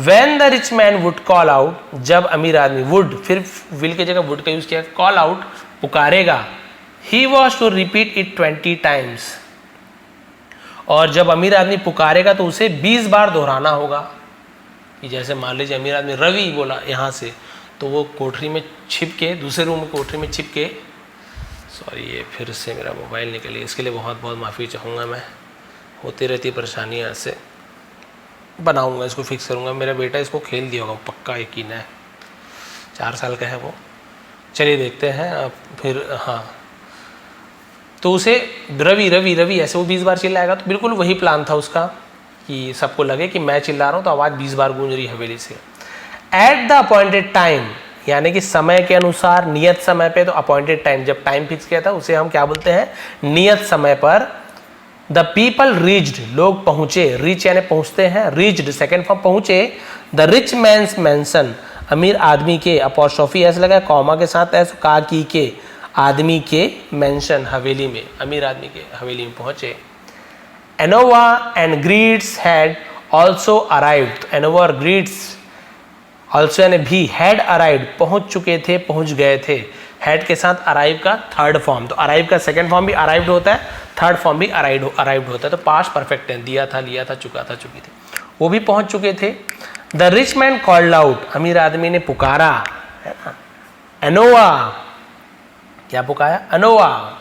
When the rich man would call out, जब अमीर आदमी, would फिर will की जगह would का यूज किया, call out पुकारेगा, he was to repeat it 20 times, और जब अमीर आदमी पुकारेगा तो उसे 20 बार दोहराना होगा। कि जैसे मान लीजिए अमीर आदमी रवि बोला यहाँ से, तो वो कोठरी में छिप के, दूसरे रूम में कोठरी में छिप के, सॉरी ये फिर से मेरा मोबाइल निकल गया, इसके लिए बहुत बहुत माफ़ी चाहूँगा मैं, होती रहती परेशानियाँ ऐसे, बनाऊंगा इसको, फिक्स करूंगा। मेरा बेटा इसको खेल दिया होगा पक्का, यकीन है, 4 साल का है वो। चलिए देखते हैं अब फिर। हाँ, तो उसे रवि ऐसे वो 20 बार चिल्लाएगा, तो बिल्कुल वही प्लान था उसका कि सबको लगे कि मैं चिल्ला रहा हूँ तो आवाज़ 20 बार गूंज रही हवेली से। एट द अपॉइंटेड टाइम, यानी कि समय के अनुसार, नियत समय पे, तो अपॉइंटेड टाइम, जब टाइम फिक्स किया था उसे हम क्या बोलते हैं, नियत समय पर। द पीपल रीच्ड, लोग पहुंचे, रीच यानी पहुंचते हैं, रीच्ड सेकेंड फॉर्म पहुंचे। द रिच मैन्स मैंसन, अमीर आदमी के, अपॉस्ट्रोफी ऐसे लगा कॉमा के साथ, ऐसे का की के, आदमी के, मैंशन हवेली में, अमीर आदमी के हवेली में पहुंचे। ANOVA and grids had also arrived, ANOVA और ग्रीड्स ऑल्सो यानी भी, हैड अराइव्ड पहुंच चुके थे, पहुंच गए थे। हैड के साथ अराइव का थर्ड फॉर्म, तो अराइव का सेकेंड फॉर्म भी अराइव्ड होता है, थर्ड फॉर्म भी अराइव्ड होता है, तो पास्ट परफेक्ट टेंस, दिया था, लिया था, चुका था, चुकी थी, वो भी पहुंच चुके थे। The rich man called out, अमीर आदमी ने पुकारा, है ना। एनोवा, क्या पुकारा, अनोवा,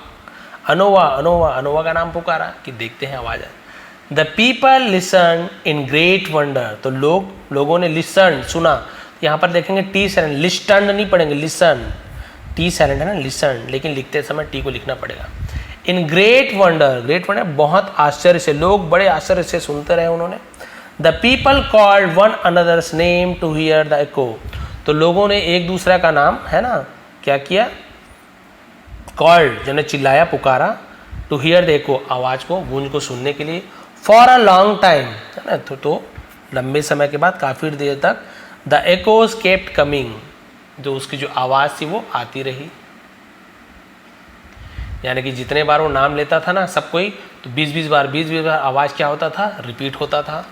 अनोवा, अनोवा, अनोवा का नाम पुकारा कि देखते हैं आवाज आए। The people listen in great wonder, तो लोगों ने लिसन सुना, यहाँ पर देखेंगे टी साइलेंट, लिस्टन नहीं पढ़ेंगे, लिसन, टी साइलेंट है ना, लिसन, लेकिन लिखते समय टी को लिखना पड़ेगा। In great wonder, great wonder बहुत आश्चर्य से, लोग बड़े आश्चर्य से सुनते रहे उन्होंने। The people called one another's name to hear the echo, तो लोगों ने एक दूसरे का नाम, है ना, क्या किया, कॉल्ड जिन्हें चिल्लाया, पुकारा, टू हियर द एको, आवाज को, गूंज को सुनने के लिए। फॉर अ लॉन्ग टाइम, है ना, तो लंबे समय के बाद, काफी देर तक। द एकोज केप्ट कमिंग, जो उसकी जो आवाज़ थी वो आती रही, यानी कि जितने बार वो नाम लेता था ना सब कोई, तो 20-20 बार आवाज़ क्या होता था, रिपीट होता था।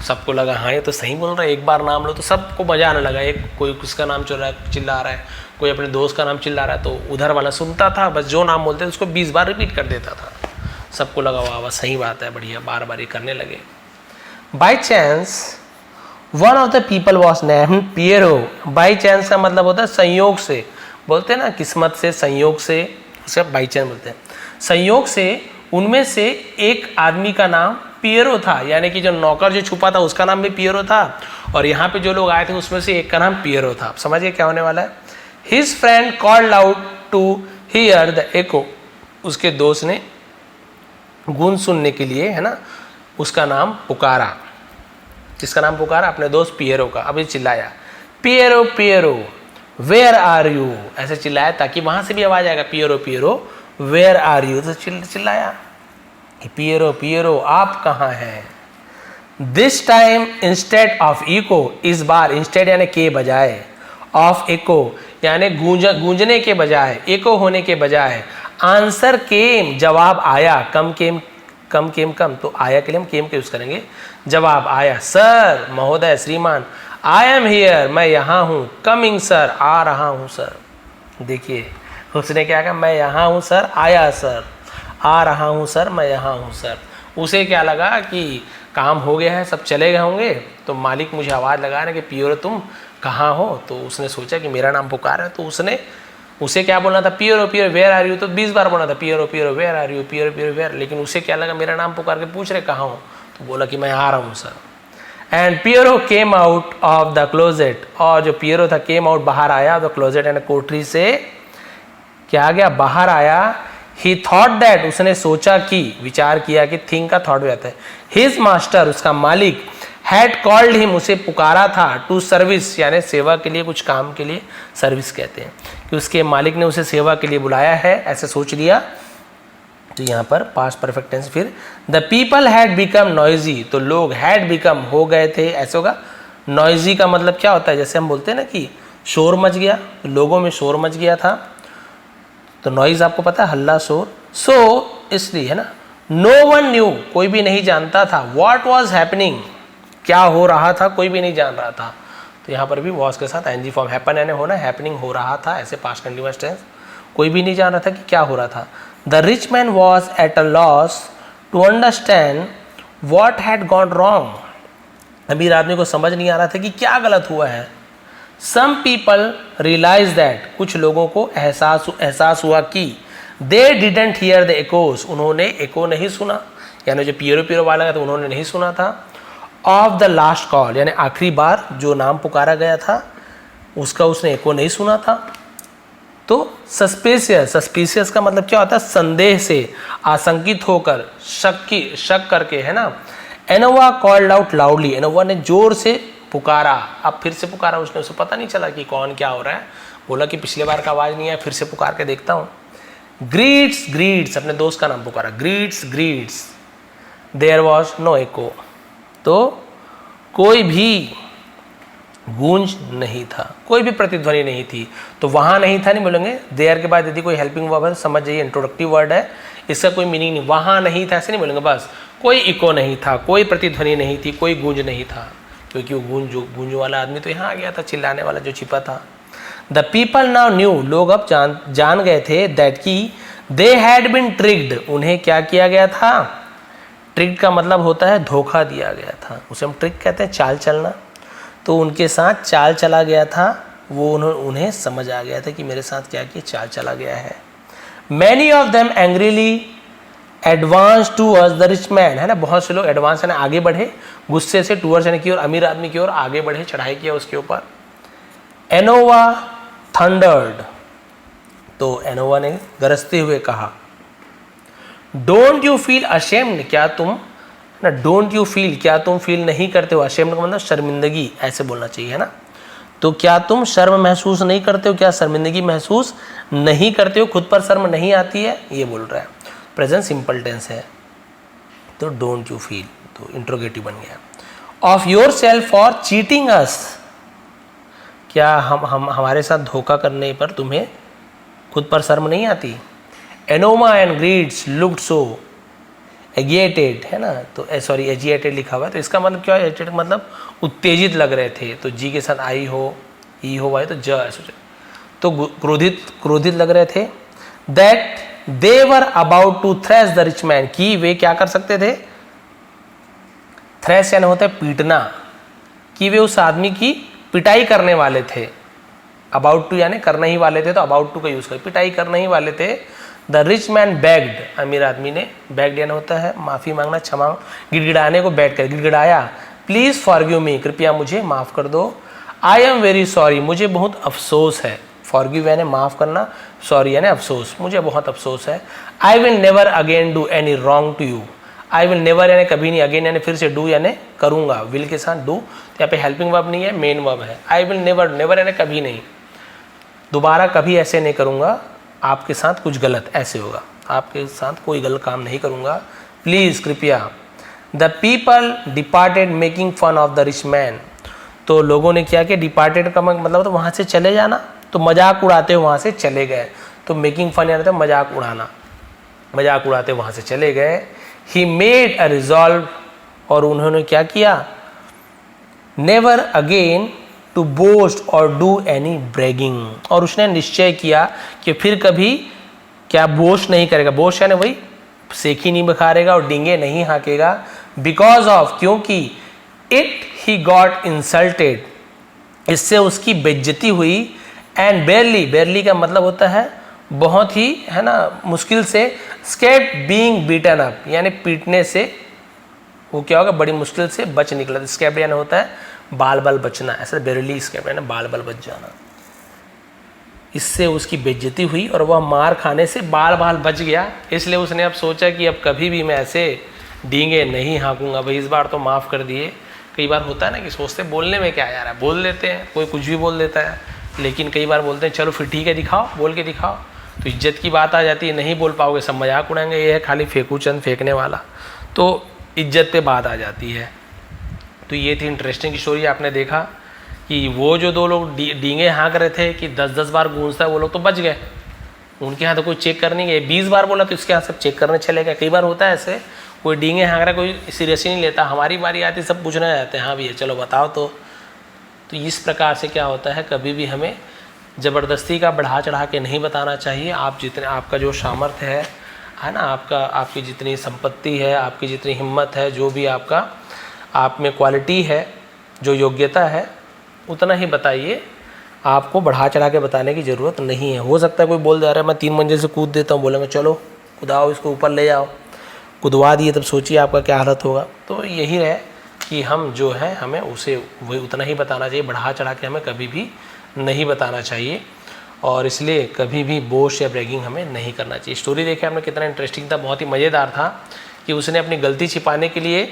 सबको लगा हाँ ये तो सही बोल रहा है, एक बार नाम लो, तो सबको मजा आने लगा। एक कोई किसका नाम चिल्ला रहा है, कोई अपने दोस्त का नाम चिल्ला रहा है, तो उधर वाला सुनता था, बस जो नाम बोलते थे उसको 20 बार रिपीट कर देता था। सबको लगा वाह सही बात है, बढ़िया, बार बार ये करने लगे। By chance one of the people was named Piero, by chance का मतलब होता है संयोग से, बोलते हैं ना किस्मत से, संयोग से, उसे बाई चांस बोलते हैं। संयोग से उनमें से एक आदमी का नाम पियरो था, यानी कि जो नौकर जो छुपा था उसका नाम भी पियरो था, और यहाँ पे जो लोग आए थे उसमें से एक का नाम पियरो था। समझिए क्या होने वाला है। His friend called out to hear the echo, उसके दोस्त ने गूंज सुनने के लिए, है ना, उसका नाम पुकारा। किसका नाम पुकारा? अपने दोस्त पियरो का। अभी चिल्लाया, Piero Piero where are you, ऐसे चिल्लाया ताकि वहां से भी आवाज आएगा, Piero Piero where are you, तो चिल्लाया पियरो पियरो आप कहाँ हैं। This time instead of echo, इस बार इंस्टेड यानी के बजाय, ऑफ इको यानी गूंजने के बजाय, इको होने के बजाय, आंसर केम जवाब आया, कम केम कम, तो आया के लिए हम केम का यूज करेंगे, जवाब आया, सर महोदय श्रीमान, आई एम हियर मैं यहाँ हूँ, कमिंग सर आ रहा हूँ सर। देखिए उसने क्या कहा, मैं यहाँ हूँ सर, आया सर, आ रहा हूँ सर, मैं यहाँ हूँ सर। उसे क्या लगा कि काम हो गया है, सब चले गए होंगे, तो मालिक मुझे आवाज़ लगा रहे कि पियरो तुम कहाँ हो, तो उसने सोचा कि मेरा नाम पुकार है, तो उसे क्या बोलना था, Piero Piero where are you, तो 20 बार बोलना था Piero Piero where are you, Piero Piero where, लेकिन उसे क्या लगा मेरा नाम पुकार के पूछ रहे कहाँ हो, तो बोला कि मैं आ रहा हूँ sir. And Piero came out of the closet, और जो पियरो था केम आउट बाहर आया, द क्लोजेट यानी कोठरी से क्या आ गया, बाहर आया। ही थॉट दैट, उसने सोचा कि, विचार किया कि, थिंक का थॉट भी आता है, हिज मास्टर उसका मालिक, हैड कॉल्ड हिम उसे पुकारा था, टू सर्विस यानी सेवा के लिए, कुछ काम के लिए सर्विस कहते हैं, कि उसके मालिक ने उसे सेवा के लिए बुलाया है, ऐसे सोच लिया। तो यहाँ पर पास्ट परफेक्ट टेंस, फिर the people had become noisy, तो लोग हैड बिकम हो गए थे, ऐसे होगा। नॉइजी का मतलब क्या होता है, जैसे हम बोलते हैं ना कि शोर मच गया, तो लोगों में शोर मच गया था, तो नॉइज आपको पता है हल्ला शोर, सो इसलिए है ना। नो वन न्यू, कोई भी नहीं जानता था, व्हाट वाज हैपनिंग, क्या हो रहा था, कोई भी नहीं जान रहा था। तो यहाँ पर भी वॉज के साथ एनजी फॉर्म, हैपन यानी होना, हैपनिंग हो रहा था, ऐसे पास्ट कंटिन्यूअस टेंस, कोई भी नहीं जान रहा था कि क्या हो रहा था। The rich man was at a loss to understand what had gone wrong, अमीर आदमी को समझ नहीं आ रहा था कि क्या गलत हुआ है। सम पीपल रियलाइज दैट, कुछ लोगों को एहसास हुआ कि, दे डिडंट हियर द एकोस, उन्होंने एको नहीं सुना, यानी जो पियरो पियरो वाला है तो उन्होंने नहीं सुना था। ऑफ द लास्ट कॉल यानी आखिरी बार जो नाम पुकारा गया था उसका उसने एको नहीं सुना था। तो सस्पिशियस का मतलब क्या होता है, संदेह से, आशंकित होकर, शक करके, है ना। ANOVA called out loudly, ANOVA ने जोर से पुकारा, अब फिर से पुकारा उसने, उसे पता नहीं चला कि कौन क्या हो रहा है, बोला कि पिछले बार का आवाज़ नहीं आया, फिर से पुकार के देखता हूँ। ग्रीट्स ग्रीट्स, अपने दोस्त का नाम पुकारा, greets greets, there was no echo, तो कोई भी गूंज नहीं था, कोई भी प्रतिध्वनि नहीं थी। तो वहाँ नहीं था नहीं बोलेंगे, देयर के बाद यदि कोई हेल्पिंग वर्ब है समझ जाइए इंट्रोडक्टिव वर्ड है, इसका कोई मीनिंग नहीं, वहाँ नहीं था ऐसे नहीं बोलेंगे, बस कोई इको नहीं था, कोई प्रतिध्वनि नहीं थी, कोई गूंज नहीं था, क्योंकि वो गूंज वाला आदमी तो यहाँ आ गया था, चिल्लाने वाला जो छिपा था। द पीपल नाउ न्यू, लोग अब जान गए थे, दैट की दे हैड बिन ट्रिक्ड, उन्हें क्या किया गया था। ट्रिक का मतलब होता है धोखा दिया गया था, उसे हम ट्रिक कहते हैं, चाल चलना। तो उनके साथ चाल चला गया था, वो उन्हें समझ आ गया था कि मेरे साथ क्या किया, चाल चला गया है। Many of them angrily advance towards the rich man, है ना, बहुत से लोग एडवांस यानी आगे बढ़े, गुस्से से, टूवर्ड्स यानी की ओर, अमीर आदमी की ओर आगे बढ़े, चढ़ाई किया उसके ऊपर। एनोवा थंडर्ड, तो एनोवा ने गरजते हुए कहा, डोंट यू फील अशेम्ड, क्या तुम ना, डोंट यू फील, क्या तुम फील नहीं करते हो, अशेम्ड का मतलब शर्मिंदगी, ऐसे बोलना चाहिए, है ना। तो क्या तुम शर्म महसूस नहीं करते हो, क्या शर्मिंदगी महसूस नहीं करते हो, खुद पर शर्म नहीं आती है, ये बोल रहा है। प्रेजेंट सिंपल टेंस है, तो डोंट यू फील, तो इंट्रोगेटिव बन गया। Of yourself for cheating us, क्या हम हमारे साथ धोखा करने पर तुम्हें खुद पर शर्म नहीं आती। एनोमा एंड ग्रीड्स लुक्ड सो एजिएटेड, है ना, तो सॉरी एजिएटेड लिखा हुआ है, तो इसका मतलब क्या है, एजिएटेड मतलब उत्तेजित लग रहे थे, तो जी के साथ आई हो, ई हो, वाई तो ज ऐसे, तो क्रोधित लग रहे थे। That they were about to thrash the rich man, कि वे क्या कर सकते थे, थ्रेश यानी होता है पीटना, कि वे उस आदमी की पिटाई करने वाले थे। अबाउट टू यानी करने ही वाले थे, तो अबाउट टू का यूज कर, पिटाई करने ही वाले थे। द रिच मैन बेग्ड, अमीर आदमी ने, बेग्ड यानी होता है माफी मांगना, क्षमा, गिड़गिड़ाने को बैठ कर गिड़गिड़ाया, प्लीज फॉरगिव मी, कृपया मुझे माफ कर दो। आई एम वेरी सॉरी, मुझे बहुत अफसोस है, फॉरगिव यानी माफ करना, सॉरी यानी अफसोस, मुझे बहुत अफसोस है। I will never again do any wrong to you, I will never यानी कभी नहीं, अगेन यानी फिर से, डू यानी करूँगा, विल के साथ डू, तो यहाँ पे हेल्पिंग वर्ब नहीं है, मेन वर्ब है। आई विल नेवर, नेवर यानी कभी नहीं, दोबारा कभी ऐसे नहीं करूँगा आपके साथ कुछ गलत, ऐसे होगा, आपके साथ कोई गलत काम नहीं करूँगा, प्लीज़ कृपया। The people departed making fun of the rich man, तो लोगों ने क्या किया, डिपार्टेड का मतलब तो वहाँ से चले जाना, तो मजाक उड़ाते वहाँ से चले गए, तो मेकिंग फन यानी तो मजाक उड़ाना, मजाक उड़ाते वहाँ से चले गए। ही मेड अ रिजॉल्व, और उन्होंने क्या किया, नेवर अगेन टू बोस्ट और डू एनी ब्रेगिंग, और उसने निश्चय किया कि फिर कभी क्या बोस्ट नहीं करेगा, बोस्ट यानी वही सेखी नहीं बखारेगा और डींगे नहीं हाँकेगा, बिकॉज ऑफ, क्योंकि इट ही गॉट इंसल्टेड, इससे उसकी बेइज्जती हुई, एंड बेयरली, बेयरली का मतलब होता है बहुत ही, है ना, मुश्किल से, स्केप बीइंग बीटन अप यानी पीटने से वो क्या होगा, बड़ी मुश्किल से बच निकला, स्केप यानी होता है बाल बाल बचना, ऐसा बेयरली स्केप यानी बाल बाल बच जाना, इससे उसकी बेइज्जती हुई और वह मार खाने से बाल बाल बच गया, इसलिए उसने अब सोचा कि अब कभी भी मैं ऐसे डींगे नहीं हाँकूंगा, भाई इस बार तो माफ़ कर दिए। कई बार होता है ना कि सोचते बोलने में क्या यार है, बोल लेते हैं, कोई कुछ भी बोल देता है, लेकिन कई बार बोलते हैं चलो फिर ठीक है दिखाओ, बोल के दिखाओ, तो इज्जत की बात आ जाती है, नहीं बोल पाओगे सब मजाक उड़ाएंगे, ये है खाली फेंकू चंद फेंकने वाला, तो इज्जत पे बात आ जाती है। तो ये थी इंटरेस्टिंग स्टोरी, आपने देखा कि वो जो दो लोग डींगे हाँक रहे थे कि 10-10 बार गूंजता है, वो लोग तो बच गए, उनके यहाँ तो कोई चेक करने गए, 20 बार बोला तो इसके यहाँ सब चेक करने चले गए। कई बार होता है ऐसे, कोई डींगे हाँक रहा, कोई सीरियस ही नहीं लेता, हमारी बारी आती सब पूछने जाते हैं, हाँ भैया चलो बताओ तो इस प्रकार से क्या होता है, कभी भी हमें ज़बरदस्ती का बढ़ा चढ़ा के नहीं बताना चाहिए। आप जितने, आपका जो सामर्थ्य है ना, आपकी जितनी संपत्ति है, आपकी जितनी हिम्मत है, जो भी आपका आप में क्वालिटी है, जो योग्यता है, उतना ही बताइए, आपको बढ़ा चढ़ा के बताने की ज़रूरत नहीं है। हो सकता है कोई बोल दे रहा है मैं 3 मंजिल से कूद देता हूँ, बोलेंगे चलो कूदाओ इसको ऊपर ले जाओ, कूदवा दिए, तब सोचिए आपका क्या हालत होगा। तो यही है कि हम जो है हमें उसे वही उतना ही बताना चाहिए, बढ़ा चढ़ा के हमें कभी भी नहीं बताना चाहिए, और इसलिए कभी भी बोस्ट या ब्रैगिंग हमें नहीं करना चाहिए। स्टोरी देखे आपने, कितना इंटरेस्टिंग था, बहुत ही मज़ेदार था कि उसने अपनी गलती छिपाने के लिए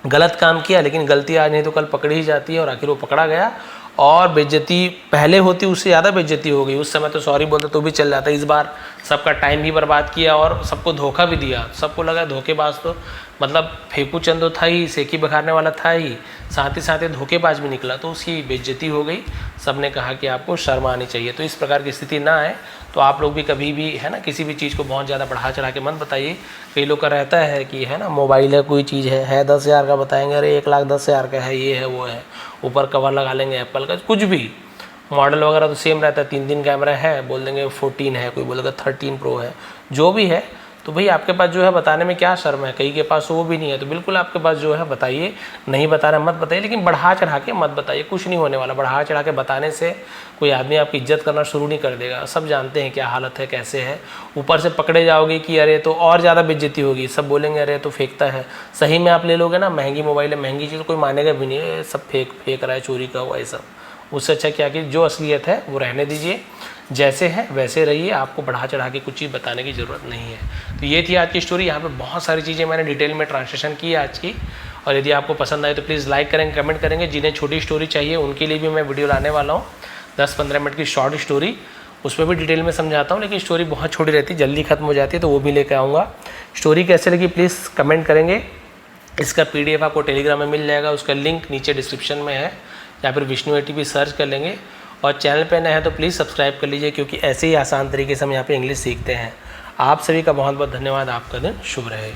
गलत काम किया, लेकिन गलती आज नहीं तो कल पकड़ी ही जाती है, और आखिर वो पकड़ा गया, और बेइज्जती पहले होती उससे ज़्यादा बेइज्जती हो गई। उस समय तो सॉरी बोलते तो भी चल जाता, इस बार सबका टाइम भी बर्बाद किया और सबको धोखा भी दिया, सबको लगा धोखेबाज तो मतलब फेंकू चंद तो था ही, सेकी बखारने वाला था ही, साथ ही धोखेबाज भी निकला, तो उसकी बेइज्जती हो गई। सब ने कहा कि आपको शर्म आनी चाहिए। तो इस प्रकार की स्थिति ना आए, तो आप लोग भी कभी भी, है ना, किसी भी चीज़ को बहुत ज़्यादा बढ़ा चढ़ा के मत बताइए। कई लोग का रहता है कि, है ना, मोबाइल है, कोई चीज़ है 10,000 का बताएंगे, अरे 1,10,000 का है, ये है वो है, ऊपर कवर लगा लेंगे एप्पल का, कुछ भी मॉडल वगैरह तो सेम रहता है, 3 कैमरा है, बोल देंगे 14 है, कोई बोलेगा 13 प्रो है, जो भी है। तो भाई आपके पास जो है बताने में क्या शर्म है, कई के पास वो भी नहीं है, तो बिल्कुल आपके पास जो है बताइए, नहीं बताना मत बताइए, लेकिन बढ़ा चढ़ा के मत बताइए, कुछ नहीं होने वाला। बढ़ा चढ़ा के बताने से कोई आदमी आपकी इज्जत करना शुरू नहीं कर देगा, सब जानते हैं क्या हालत है, कैसे है। ऊपर से पकड़े जाओगे कि अरे तो और ज़्यादा बेइज्जती होगी, सब बोलेंगे अरे तो फेंकता है। सही में आप ले लोगे ना, महंगी मोबाइल है, महंगी चीज़, कोई मानेगा भी नहीं, सब फेंक रहा है, चोरी का हुआ, ये सब। उससे अच्छा क्या कि जो असलियत है वो रहने दीजिए, जैसे है वैसे रहिए, आपको बढ़ा चढ़ा के कुछ चीज़ बताने की ज़रूरत नहीं है। तो ये थी आज की स्टोरी। यहाँ पे बहुत सारी चीज़ें मैंने डिटेल में ट्रांसलेशन की है आज की, और यदि आपको पसंद आए तो प्लीज़ लाइक करेंगे, कमेंट करेंगे। जिन्हें छोटी स्टोरी चाहिए उनके लिए भी मैं वीडियो लाने वाला हूँ, 10-15 मिनट की शॉर्ट स्टोरी, उसमें भी डिटेल में समझाता हूँ, लेकिन स्टोरी बहुत छोटी रहती है, जल्दी खत्म हो जाती है, तो वो भी लेकर आऊँगा। स्टोरी कैसे लगी प्लीज़ कमेंट करेंगे। इसका PDF आपको टेलीग्राम में मिल जाएगा, उसका लिंक नीचे डिस्क्रिप्शन में है, या फिर विष्णु ATP सर्च कर लेंगे। और चैनल पे नए हैं तो प्लीज़ सब्सक्राइब कर लीजिए, क्योंकि ऐसे ही आसान तरीके से हम यहाँ पे इंग्लिश सीखते हैं। आप सभी का बहुत बहुत धन्यवाद। आपका दिन शुभ रहे।